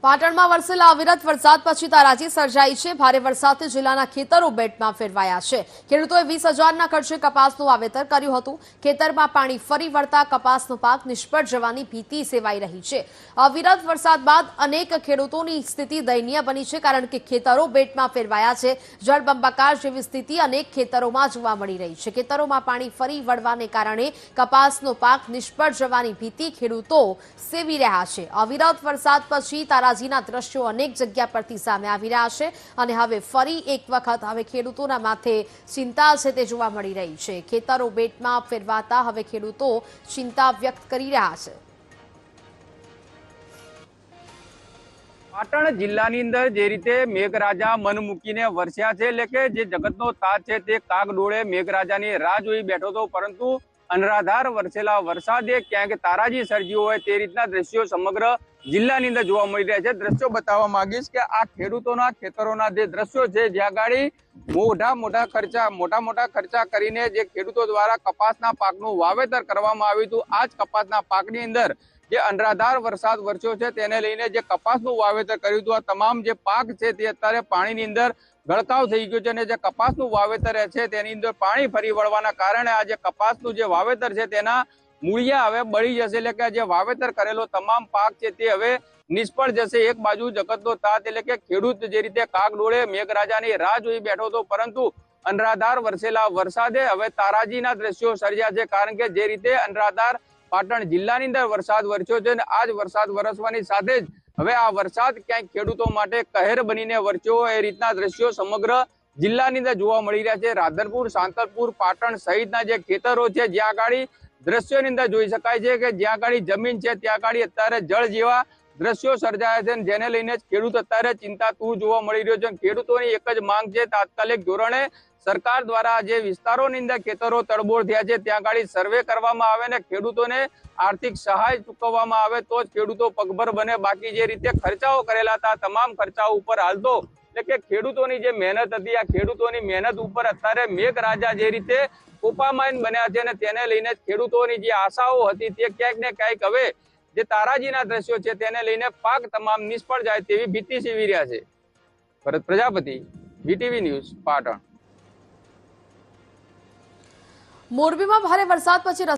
પાટણમાં વરસેલા અવિરત વરસાદ પછી તારાજી સર્જાઈ છે। ભારે વરસાદથી જિલ્લાના ખેતરો બેટમાં ફેરવાયા છે। ખેડૂતોએ 20,000ના ખર્ચે કપાસનું વાવેતર કર્યું હતું। ખેતરમાં પાણી ફરી વળતા કપાસનો પાક નિષ્ફળ જવાની ભીતિ સેવાઈ રહી છે। અવિરત વરસાદ બાદ અનેક ખેડૂતોની સ્થિતિ દયનીય બની છે, કારણ કે ખેતરો બેટમાં ફેરવાયા છે। જળબંબાકાર જેવી સ્થિતિ અનેક ખેતરોમાં જોવા મળી રહી છે। ખેતરોમાં પાણી ફરી વળવાને કારણે કપાસનો પાક નિષ્ફળ જવાની ભીતિ ખેડૂતો સેવી રહ્યા છે। અવિરત વરસાદ પછી તારાજીના દ્રશ્યો અનેક જગ્યા પરથી સામે આવી રહ્યા છે અને હવે ફરી એક વખત હવે ખેડૂતોના માથે ચિંતા છે તે જોવા મળી રહી છે। ખેતરો બેટમાં ફેરવાતા હવે ખેડૂતો ચિંતા વ્યક્ત કરી રહ્યા છે। પાટણ જિલ્લાની અંદર જે રીતે મેઘરાજા મન મૂકીને વરસ્યા છે, એટલે કે જે જગતનો તાજ છે તે કાગડોળે મેઘરાજાની રાહ જોઈ બેઠો હતો, પરંતુ અનરાધાર વરસેલા વરસાદે ક્યાંક તારાજી સર્જ્યું હોય તે રીતના દ્રશ્યો સમગ્ર જિલ્લાની અંદર જોવા મળી રહ્યા છે। દ્રશ્યો બતાવવા માંગીશ કે આ ખેડૂતોના ખેતરોના જે દ્રશ્યો છે, જ્યાં ગાડી મોટા મોટા ખર્ચા કરીને જે ખેડૂતો દ્વારા કપાસના પાકનું વાવેતર કરવામાં આવ્યું હતું, આ જ કપાસના પાકની અંદર જે અનરાધાર વરસાદ વરસ્યો છે તેને લઈને જે કપાસનું વાવેતર કર્યું હતું, આ તમામ જે પાક છે તે અત્યારે પાણીની અંદર ગળકાવ થઈ ગયો છે અને જે કપાસનું વાવેતર છે તેની અંદર પાણી ફરી વળવાના કારણે આ જે કપાસનું જે વાવેતર છે તેના મૂળિયા હવે બળી જશે। એટલે કે જે વાવેતર કરેલો તમામ પાક છે તે હવે નિષ્ફળ જશે। એક બાજુ જગતનો તાત એટલે કે ખેડૂત જે રીતે કાગડોળે મેઘરાજાની રાહ જોઈ બેઠો હતો, પરંતુ અનરાધાર વરસેલા વરસાદે હવે તારાજીના દ્રશ્યો સર્જ્યા છે, કારણ કે જે રીતે અનરાધાર પાટણ જિલ્લાની અંદર વરસાદ વરસ્યો છે અને આ જ વરસાદ વરસવાની સાથે જ હવે આ વરસાદ ક્યાંક ખેડૂતો માટે કહેર બનીને વરસ્યો એ રીતના દ્રશ્યો સમગ્ર જિલ્લાની અંદર જોવા મળી રહ્યા છે। રાધનપુર, સાંતલપુર, પાટણ સહિતના જે ખેતરો છે, જ્યાં ગાડી દ્રશ્યોની અંદર જોઈ શકાય છે કે જ્યાં ગાડી જમીન છે ત્યાં ગાડી અત્યારે જળ જેવા દ્રશ્યો સર્જાયા છે, જેને લઈને ખેડૂત અત્યારે ચિંતાતુર જોવા મળી રહ્યો છે। ખેડૂતોની એક જ માંગ છે, તાત્કાલિક ધોરણે સરકાર દ્વારા જે વિસ્તારોની અંદર ખેતરો તડબોળ થયા છે ત્યાં ગાડી સર્વે કરવામાં આવે ને ખેડૂતોને આર્થિક સહાય ચૂકવવામાં આવે તો જ ખેડૂતો પગભર બને। બાકી જે રીતે ખર્ચાઓ કરેલા હતા તમામ ખર્ચાઓ ઉપર હાલ તો એટલે કે ખેડૂતોની જે મહેનત હતી, આ ખેડૂતોની મહેનત ઉપર અત્યારે મેઘરાજા જે રીતે કોપામાયન બન્યા છે અને તેને લઈને ખેડૂતોની જે આશાઓ હતી તે ક્યાંક ને ક્યાંક હવે જે તારાજીના દ્રશ્યો છે તેને લઈને પાક તમામ નિષ્ફળ જાય તેવી ભીતિ સેવી રહ્યા છે। ભરત પ્રજાપતિ, વીટીવી ન્યૂઝ, પાટણ। મોરબીમાં ભારે વરસાદ પછી